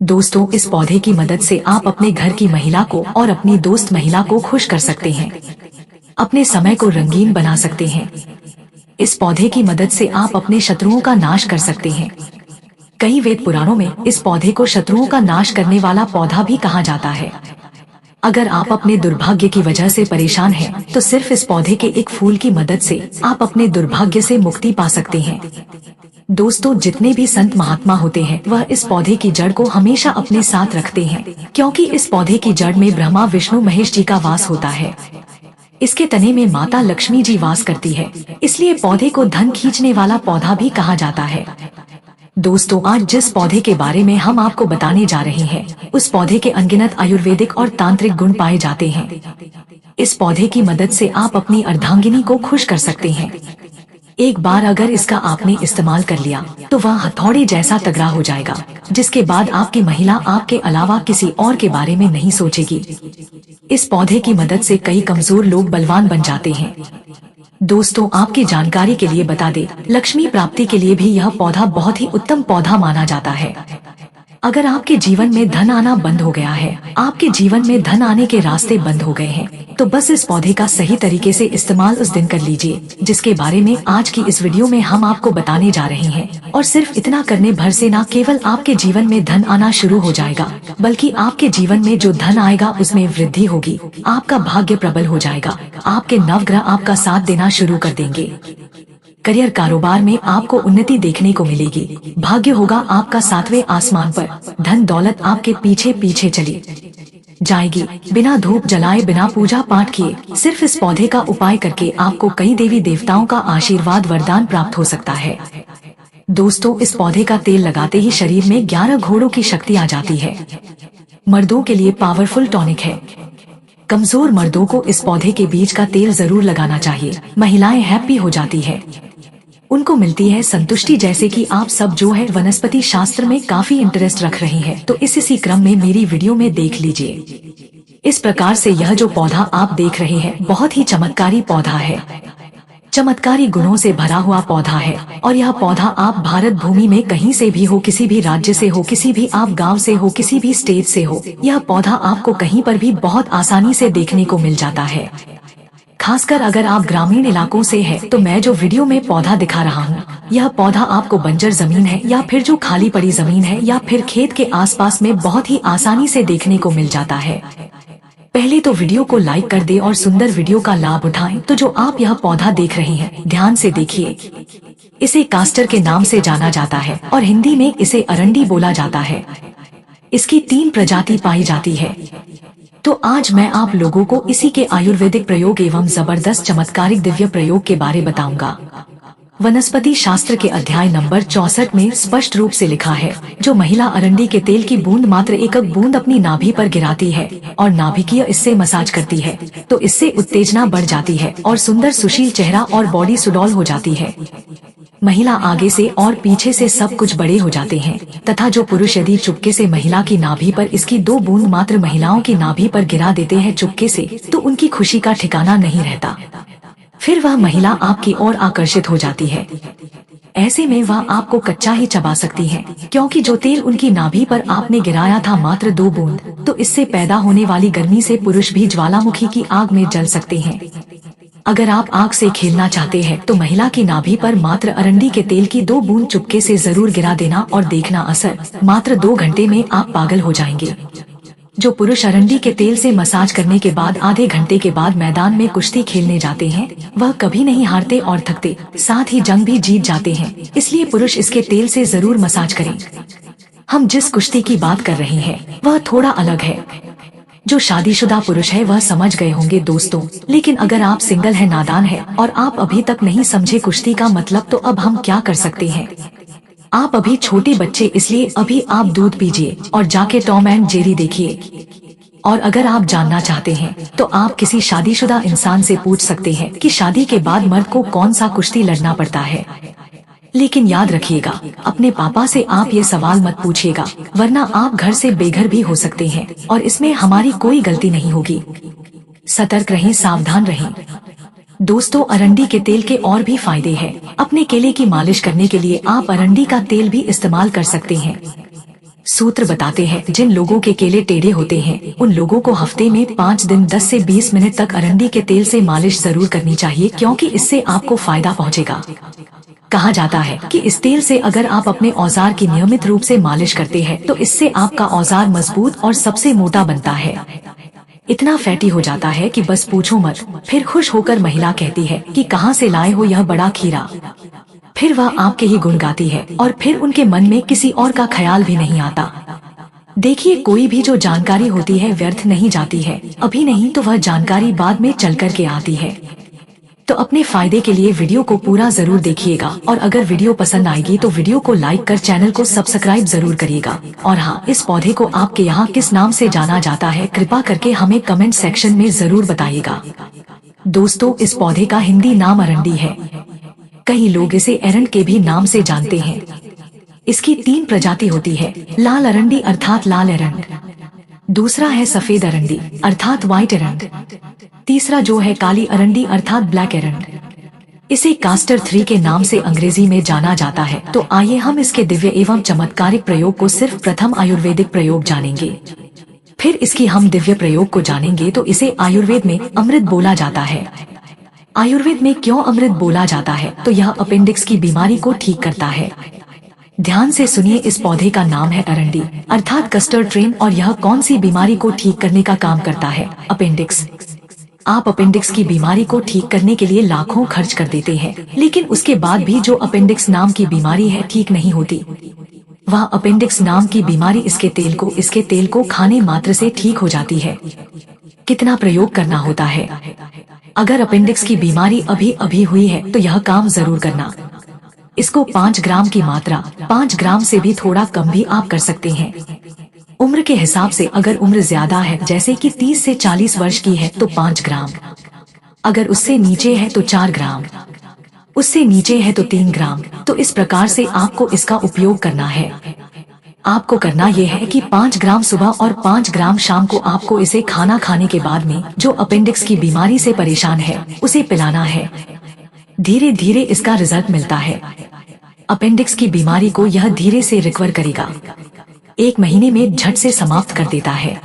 दोस्तों, इस पौधे की मदद से आप अपने घर की महिला को और अपनी दोस्त महिला को खुश कर सकते हैं। अपने समय को रंगीन बना सकते हैं। इस पौधे की मदद से आप अपने शत्रुओं का नाश कर सकते हैं। कई वेद पुराणों में इस पौधे को शत्रुओं का नाश करने वाला पौधा भी कहा जाता है। अगर आप अपने दुर्भाग्य की वजह से परेशान हैं, तो सिर्फ इस पौधे के एक फूल की मदद से आप अपने दुर्भाग्य से मुक्ति पा सकते हैं। दोस्तों, जितने भी संत महात्मा होते हैं वह इस पौधे की जड़ को हमेशा अपने साथ रखते हैं, क्योंकि इस पौधे की जड़ में ब्रह्मा विष्णु महेश जी का वास होता है। इसके तने में माता लक्ष्मी जी वास करती है, इसलिए पौधे को धन खींचने वाला पौधा भी कहा जाता है। दोस्तों, आज जिस पौधे के बारे में हम आपको बताने जा रहे हैं, उस पौधे के अनगिनत आयुर्वेदिक और तांत्रिक गुण पाए जाते हैं। इस पौधे की मदद से आप अपनी अर्धांगिनी को खुश कर सकते हैं। एक बार अगर इसका आपने इस्तेमाल कर लिया तो वह हथौड़े जैसा तगड़ा हो जाएगा, जिसके बाद आपकी महिला आपके अलावा किसी और के बारे में नहीं सोचेगी। इस पौधे की मदद से कई कमजोर लोग बलवान बन जाते हैं। दोस्तों, आपकी जानकारी के लिए बता दें, लक्ष्मी प्राप्ति के लिए भी यह पौधा बहुत ही उत्तम पौधा माना जाता है। अगर आपके जीवन में धन आना बंद हो गया है, आपके जीवन में धन आने के रास्ते बंद हो गए हैं, तो बस इस पौधे का सही तरीके से इस्तेमाल उस दिन कर लीजिए, जिसके बारे में आज की इस वीडियो में हम आपको बताने जा रहे हैं। और सिर्फ इतना करने भर से न केवल आपके जीवन में धन आना शुरू हो जाएगा, बल्कि आपके जीवन में जो धन आएगा उसमें वृद्धि होगी। आपका भाग्य प्रबल हो जाएगा। आपके नवग्रह आपका साथ देना शुरू कर देंगे। करियर कारोबार में आपको उन्नति देखने को मिलेगी। भाग्य होगा आपका सातवें आसमान पर। धन दौलत आपके पीछे पीछे चली जाएगी। बिना धूप जलाए, बिना पूजा पाठ किए, सिर्फ इस पौधे का उपाय करके आपको कई देवी देवताओं का आशीर्वाद वरदान प्राप्त हो सकता है। दोस्तों, इस पौधे का तेल लगाते ही शरीर में 11 घोड़ों की शक्ति आ जाती है। मर्दों के लिए पावरफुल टॉनिक है। कमजोर मर्दों को इस पौधे के बीज का तेल जरूर लगाना चाहिए। महिलाएं हैप्पी हो जाती है, उनको मिलती है संतुष्टि। जैसे कि आप सब जो है वनस्पति शास्त्र में काफी इंटरेस्ट रख रही हैं, तो इसी क्रम में मेरी वीडियो में देख लीजिए। इस प्रकार से यह जो पौधा आप देख रहे हैं बहुत ही चमत्कारी पौधा है। चमत्कारी गुणों से भरा हुआ पौधा है। और यह पौधा आप भारत भूमि में कहीं से भी हो, किसी भी राज्य से हो, किसी भी आप गांव से हो, किसी भी स्टेट से हो, यह पौधा आपको कहीं पर भी बहुत आसानी से देखने को मिल जाता है। खासकर अगर आप ग्रामीण इलाकों से है, तो मैं जो वीडियो में पौधा दिखा रहा हूँ, यह पौधा आपको बंजर जमीन है या फिर जो खाली पड़ी जमीन है या फिर खेत के आसपास में बहुत ही आसानी से देखने को मिल जाता है। पहले तो वीडियो को लाइक कर दे और सुंदर वीडियो का लाभ उठाएं। तो जो आप यह पौधा देख रहे हैं, ध्यान से देखिए। इसे कास्टर के नाम से जाना जाता है और हिंदी में इसे अरंडी बोला जाता है। इसकी 3 प्रजाति पाई जाती है। तो आज मैं आप लोगों को इसी के आयुर्वेदिक प्रयोग एवं जबरदस्त चमत्कारिक दिव्य प्रयोग के बारे बताऊंगा। वनस्पति शास्त्र के अध्याय नंबर 64 में स्पष्ट रूप से लिखा है, जो महिला अरंडी के तेल की बूंद मात्र एक बूंद अपनी नाभि पर गिराती है और नाभिकीय इससे मसाज करती है, तो इससे उत्तेजना बढ़ जाती है और सुंदर सुशील चेहरा और बॉडी सुडौल हो जाती है। महिला आगे से और पीछे से सब कुछ बड़े हो जाते हैं, तथा जो पुरुष यदि चुपके से महिला की नाभि पर इसकी 2 बूंद मात्र महिलाओं की नाभि पर गिरा देते हैं चुपके से, तो उनकी खुशी का ठिकाना नहीं रहता। फिर वह महिला आपकी ओर आकर्षित हो जाती है। ऐसे में वह आपको कच्चा ही चबा सकती है, क्योंकि जो तेल उनकी नाभि पर आपने गिराया था मात्र 2 बूंद, तो इससे पैदा होने वाली गर्मी से पुरुष भी ज्वालामुखी की आग में जल सकते हैं। अगर आप आग से खेलना चाहते हैं, तो महिला की नाभि पर मात्र अरंडी के तेल की 2 बूंद चुपके से जरूर गिरा देना और देखना असर। मात्र 2 घंटे में आप पागल हो जाएंगे। जो पुरुष अरंडी के तेल से मसाज करने के बाद आधे घंटे के बाद मैदान में कुश्ती खेलने जाते हैं, वह कभी नहीं हारते और थकते, साथ ही जंग भी जीत जाते हैं। इसलिए पुरुष इसके तेल से जरूर मसाज करें। हम जिस कुश्ती की बात कर रहे हैं वह थोड़ा अलग है। जो शादीशुदा पुरुष है वह समझ गए होंगे दोस्तों, लेकिन अगर आप सिंगल है, नादान है और आप अभी तक नहीं समझे कुश्ती का मतलब, तो अब हम क्या कर सकते हैं। आप अभी छोटे बच्चे, इसलिए अभी आप दूध पीजिए और जाके टॉम एंड जेरी देखिए। और अगर आप जानना चाहते हैं, तो आप किसी शादीशुदा इंसान से पूछ सकते हैं कि शादी के बाद मर्द को कौन सा कुश्ती लड़ना पड़ता है। लेकिन याद रखिएगा, अपने पापा से आप ये सवाल मत पूछिएगा, वरना आप घर से बेघर भी हो सकते हैं और इसमें हमारी कोई गलती नहीं होगी। सतर्क रहें, सावधान रहें। दोस्तों, अरंडी के तेल के और भी फायदे हैं। अपने केले की मालिश करने के लिए आप अरंडी का तेल भी इस्तेमाल कर सकते हैं। सूत्र बताते हैं जिन लोगों के केले टेढ़े होते हैं उन लोगों को हफ्ते में 5 दिन 10 से 20 मिनट तक अरंडी के तेल से मालिश जरूर करनी चाहिए, क्योंकि इससे आपको फायदा पहुंचेगा। कहा जाता है कि इस तेल से अगर आप अपने औजार की नियमित रूप से मालिश करते हैं तो इससे आपका औजार मजबूत और सबसे मोटा बनता है। इतना फैटी हो जाता है कि बस पूछो मत। फिर खुश होकर महिला कहती है कि कहाँ से लाए हो यह बड़ा खीरा। फिर वह आपके ही गुण गाती है और फिर उनके मन में किसी और का ख्याल भी नहीं आता। देखिए, कोई भी जो जानकारी होती है व्यर्थ नहीं जाती है, अभी नहीं तो वह जानकारी बाद में चल कर के आती है। तो अपने फायदे के लिए वीडियो को पूरा जरूर देखिएगा, और अगर वीडियो पसंद आएगी तो वीडियो को लाइक कर चैनल को सब्सक्राइब जरूर करिएगा। और हाँ, इस पौधे को आपके यहाँ किस नाम से जाना जाता है कृपा करके हमें कमेंट सेक्शन में जरूर बताइएगा। दोस्तों, इस पौधे का हिंदी नाम अरंडी है। कई लोग इसे एरंड के भी नाम से जानते हैं। इसकी 3 प्रजाति होती है। लाल अरंडी अर्थात लाल एरंड, दूसरा है सफेद अरंडी अर्थात व्हाइट एरंड, तीसरा जो है काली अरंडी अर्थात ब्लैक एरंड। इसे कास्टर 3 के नाम से अंग्रेजी में जाना जाता है। तो आइए हम इसके दिव्य एवं चमत्कारिक प्रयोग को सिर्फ प्रथम आयुर्वेदिक प्रयोग जानेंगे, फिर इसकी हम दिव्य प्रयोग को जानेंगे। तो इसे आयुर्वेद में अमृत बोला जाता है। आयुर्वेद में क्यों अमृत बोला जाता है? तो यह अपेंडिक्स की बीमारी को ठीक करता है। ध्यान से सुनिए, इस पौधे का नाम है अरंडी अर्थात कस्टर्ड ट्रेन, और यह कौन सी बीमारी को ठीक करने का काम करता है? अपेंडिक्स। आप अपेंडिक्स की बीमारी को ठीक करने के लिए लाखों खर्च कर देते हैं, लेकिन उसके बाद भी जो अपेंडिक्स नाम की बीमारी है ठीक नहीं होती। वह अपेंडिक्स नाम की बीमारी इसके तेल को खाने मात्र से ठीक हो जाती है। कितना प्रयोग करना होता है? अगर अपेंडिक्स की बीमारी अभी अभी हुई है तो यह काम जरूर करना। इसको 5 ग्राम की मात्रा, 5 ग्राम से भी थोड़ा कम भी आप कर सकते हैं। उम्र के हिसाब से अगर उम्र ज्यादा है, जैसे कि 30 से 40 वर्ष की है, तो 5 ग्राम। अगर उससे नीचे है तो 4 ग्राम, उससे नीचे है तो 3 ग्राम। तो इस प्रकार से आपको इसका उपयोग करना है। आपको करना यह है कि 5 ग्राम सुबह और 5 ग्राम शाम को आपको इसे खाना खाने के बाद में जो अपेंडिक्स की बीमारी से परेशान है उसे पिलाना है। धीरे धीरे इसका रिजल्ट मिलता है। अपेंडिक्स की बीमारी को यह धीरे से रिकवर करेगा, 1 महीने में झट से समाप्त कर देता है।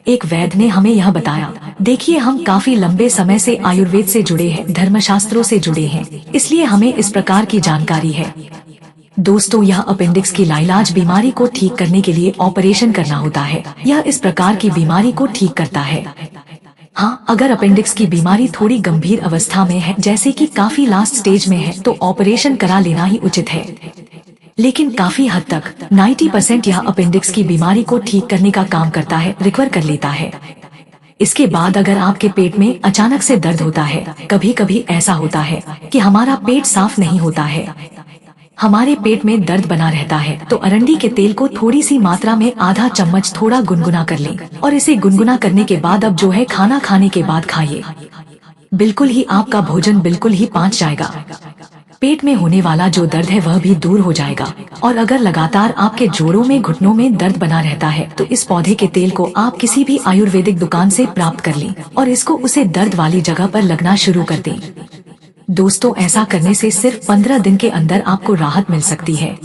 एक वैद्य ने हमें यह बताया। देखिए, हम काफी लंबे समय से आयुर्वेद से जुड़े हैं, धर्मशास्त्रों से जुड़े हैं, इसलिए हमें इस प्रकार की जानकारी है। दोस्तों, यह अपेंडिक्स की लाइलाज बीमारी को ठीक करने के लिए ऑपरेशन करना होता है। यह इस प्रकार की बीमारी को ठीक करता है। हाँ, अगर अपेंडिक्स की बीमारी थोड़ी गंभीर अवस्था में है, जैसे कि काफी लास्ट स्टेज में है, तो ऑपरेशन करा लेना ही उचित है। लेकिन काफी हद तक 90% यह अपेंडिक्स की बीमारी को ठीक करने का काम करता है, रिकवर कर लेता है। इसके बाद अगर आपके पेट में अचानक से दर्द होता है, कभी कभी ऐसा होता है कि हमारा पेट साफ नहीं होता है, हमारे पेट में दर्द बना रहता है, तो अरंडी के तेल को थोड़ी सी मात्रा में आधा चम्मच थोड़ा गुनगुना कर लें, और इसे गुनगुना करने के बाद अब जो है खाना खाने के बाद खाइए। बिल्कुल ही आपका भोजन बिल्कुल ही पच जाएगा। पेट में होने वाला जो दर्द है वह भी दूर हो जाएगा। और अगर लगातार आपके जोड़ों में घुटनों में दर्द बना रहता है तो इस पौधे के तेल को आप किसी भी आयुर्वेदिक दुकान से प्राप्त कर लें और इसको उसे दर्द वाली जगह पर लगना शुरू कर दें। दोस्तों, ऐसा करने से सिर्फ 15 दिन के अंदर आपको राहत मिल सकती है।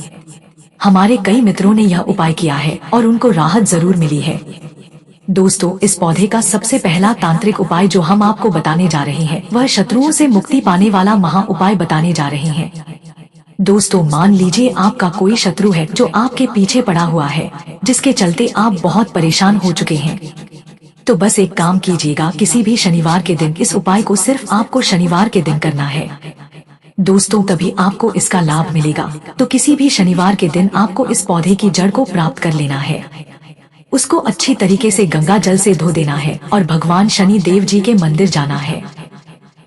हमारे कई मित्रों ने यह उपाय किया है और उनको राहत जरूर मिली है। दोस्तों, इस पौधे का सबसे पहला तांत्रिक उपाय जो हम आपको बताने जा रहे हैं वह शत्रुओं से मुक्ति पाने वाला महा उपाय बताने जा रहे हैं। दोस्तों, मान लीजिए आपका कोई शत्रु है जो आपके पीछे पड़ा हुआ है, जिसके चलते आप बहुत परेशान हो चुके हैं। तो बस एक काम कीजिएगा, किसी भी शनिवार के दिन इस उपाय को सिर्फ आपको शनिवार के दिन करना है। दोस्तों, तभी आपको इसका लाभ मिलेगा। तो किसी भी शनिवार के दिन आपको इस पौधे की जड़ को प्राप्त कर लेना है, उसको अच्छी तरीके से गंगा जल से धो देना है और भगवान शनि देव जी के मंदिर जाना है।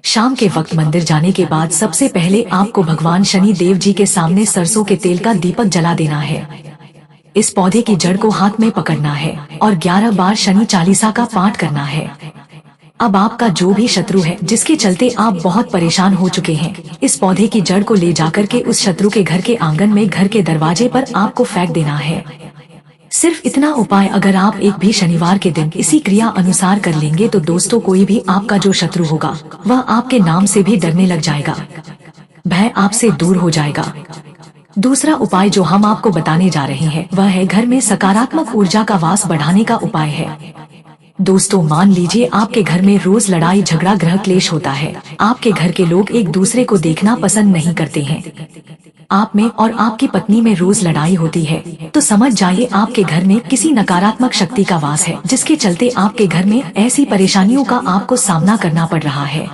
शाम के वक्त मंदिर जाने के बाद सबसे पहले आपको भगवान शनि देव जी के सामने सरसों के तेल का दीपक जला देना है। इस पौधे की जड़ को हाथ में पकड़ना है और 11 बार शनि चालीसा का पाठ करना है। अब आपका जो भी शत्रु है जिसके चलते आप बहुत परेशान हो चुके हैं, इस पौधे की जड़ को ले जाकर के उस शत्रु के घर के आंगन में घर के दरवाजे पर आपको फेंक देना है। सिर्फ इतना उपाय अगर आप एक भी शनिवार के दिन इसी क्रिया अनुसार कर लेंगे तो दोस्तों, कोई भी आपका जो शत्रु होगा वह आपके नाम से भी डरने लग जाएगा, भय आपसे दूर हो जाएगा। दूसरा उपाय जो हम आपको बताने जा रहे हैं वह है घर में सकारात्मक ऊर्जा का वास बढ़ाने का उपाय है। दोस्तों, मान लीजिए आपके घर में रोज लड़ाई झगड़ा गृह क्लेश होता है। आपके घर के लोग एक दूसरे को देखना पसंद नहीं करते हैं। आप में और आपकी पत्नी में रोज लड़ाई होती है, तो समझ जाइए आपके घर में किसी नकारात्मक शक्ति का वास है, जिसके चलते आपके घर में ऐसी परेशानियों का आपको सामना करना पड़ रहा है।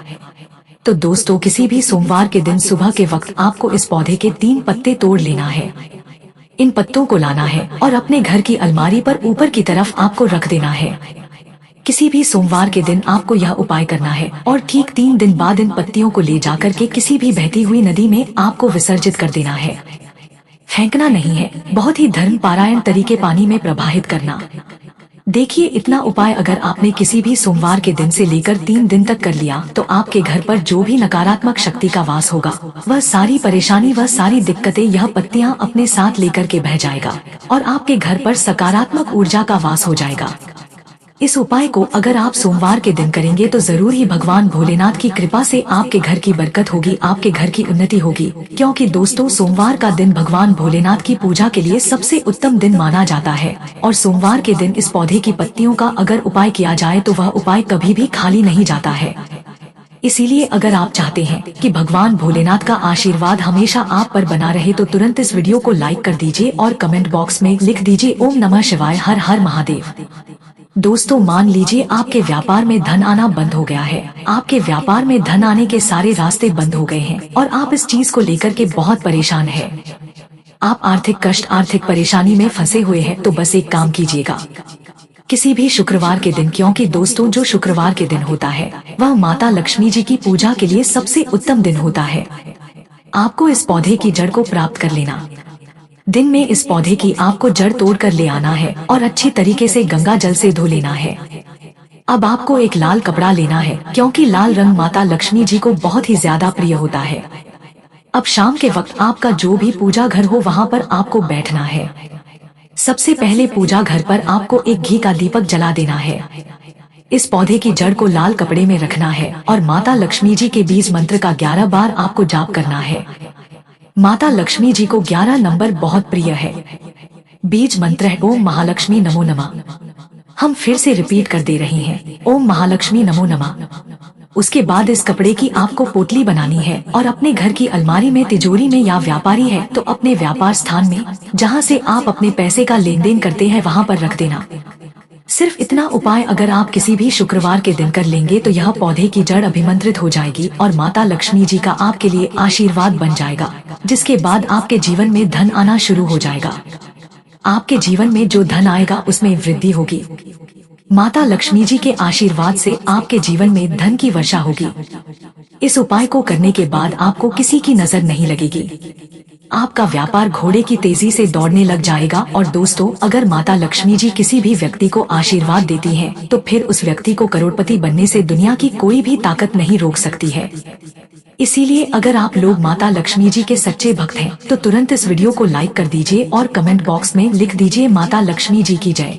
तो दोस्तों, किसी भी सोमवार के दिन सुबह के वक्त आपको इस पौधे के 3 पत्ते तोड़ लेना है। इन पत्तों को लाना है और अपने घर की अलमारी पर ऊपर की तरफ आपको रख देना है। किसी भी सोमवार के दिन आपको यह उपाय करना है और ठीक 3 दिन बाद इन पत्तियों को ले जाकर के किसी भी बहती हुई नदी में आपको विसर्जित कर देना है। फेंकना नहीं है, बहुत ही धर्म पारायण तरीके पानी में प्रवाहित करना। देखिए, इतना उपाय अगर आपने किसी भी सोमवार के दिन से लेकर 3 दिन तक कर लिया तो आपके घर पर जो भी नकारात्मक शक्ति का वास होगा, वह सारी परेशानी, वह सारी दिक्कतें यह पत्तियां अपने साथ लेकर के बह जाएगा और आपके घर पर सकारात्मक ऊर्जा का वास हो जाएगा। इस उपाय को अगर आप सोमवार के दिन करेंगे तो जरूर ही भगवान भोलेनाथ की कृपा से आपके घर की बरकत होगी, आपके घर की उन्नति होगी। क्योंकि दोस्तों, सोमवार का दिन भगवान भोलेनाथ की पूजा के लिए सबसे उत्तम दिन माना जाता है और सोमवार के दिन इस पौधे की पत्तियों का अगर उपाय किया जाए तो वह उपाय कभी भी खाली नहीं जाता है। इसीलिए अगर आप चाहते हैं कि भगवान भोलेनाथ का आशीर्वाद हमेशा आप पर बना रहे तो तुरंत इस वीडियो को लाइक कर दीजिए और कमेंट बॉक्स में लिख दीजिए ओम नमः शिवाय, हर हर महादेव। दोस्तों, मान लीजिए आपके व्यापार में धन आना बंद हो गया है। आपके व्यापार में धन आने के सारे रास्ते बंद हो गए हैं और आप इस चीज को लेकर के बहुत परेशान हैं। आप आर्थिक कष्ट, आर्थिक परेशानी में फंसे हुए हैं। तो बस एक काम कीजिएगा, किसी भी शुक्रवार के दिन, क्योंकि दोस्तों जो शुक्रवार के दिन होता है वह माता लक्ष्मी जी की पूजा के लिए सबसे उत्तम दिन होता है। आपको इस पौधे की जड़ को प्राप्त कर लेना। दिन में इस पौधे की आपको जड़ तोड़ कर ले आना है और अच्छी तरीके से गंगा जल से धो लेना है। अब आपको एक लाल कपड़ा लेना है, क्योंकि लाल रंग माता लक्ष्मी जी को बहुत ही ज्यादा प्रिय होता है। अब शाम के वक्त आपका जो भी पूजा घर हो वहाँ पर आपको बैठना है। सबसे पहले पूजा घर पर आपको एक घी का दीपक जला देना है। इस पौधे की जड़ को लाल कपड़े में रखना है और माता लक्ष्मी जी के बीज मंत्र का 11 बार आपको जाप करना है। माता लक्ष्मी जी को 11 नंबर बहुत प्रिय है। बीज मंत्र है ओम महालक्ष्मी नमो नमः। हम फिर से रिपीट कर दे रहे हैं, ओम महालक्ष्मी नमो नमः। उसके बाद इस कपड़े की आपको पोटली बनानी है और अपने घर की अलमारी में, तिजोरी में, या व्यापारी है तो अपने व्यापार स्थान में, जहां से आप अपने पैसे का लेन देन करते हैं, वहां पर रख देना। सिर्फ इतना उपाय अगर आप किसी भी शुक्रवार के दिन कर लेंगे तो यह पौधे की जड़ अभिमंत्रित हो जाएगी और माता लक्ष्मी जी का आपके लिए आशीर्वाद बन जाएगा, जिसके बाद आपके जीवन में धन आना शुरू हो जाएगा। आपके जीवन में जो धन आएगा उसमें वृद्धि होगी। माता लक्ष्मी जी के आशीर्वाद से आपके जीवन में धन की वर्षा होगी। इस उपाय को करने के बाद आपको किसी की नजर नहीं लगेगी। आपका व्यापार घोड़े की तेजी से दौड़ने लग जाएगा। और दोस्तों, अगर माता लक्ष्मी जी किसी भी व्यक्ति को आशीर्वाद देती हैं, तो फिर उस व्यक्ति को करोड़पति बनने से दुनिया की कोई भी ताकत नहीं रोक सकती है। इसीलिए अगर आप लोग माता लक्ष्मी जी के सच्चे भक्त हैं तो तुरंत इस वीडियो को लाइक कर दीजिए और कमेंट बॉक्स में लिख दीजिए माता लक्ष्मी जी की जय।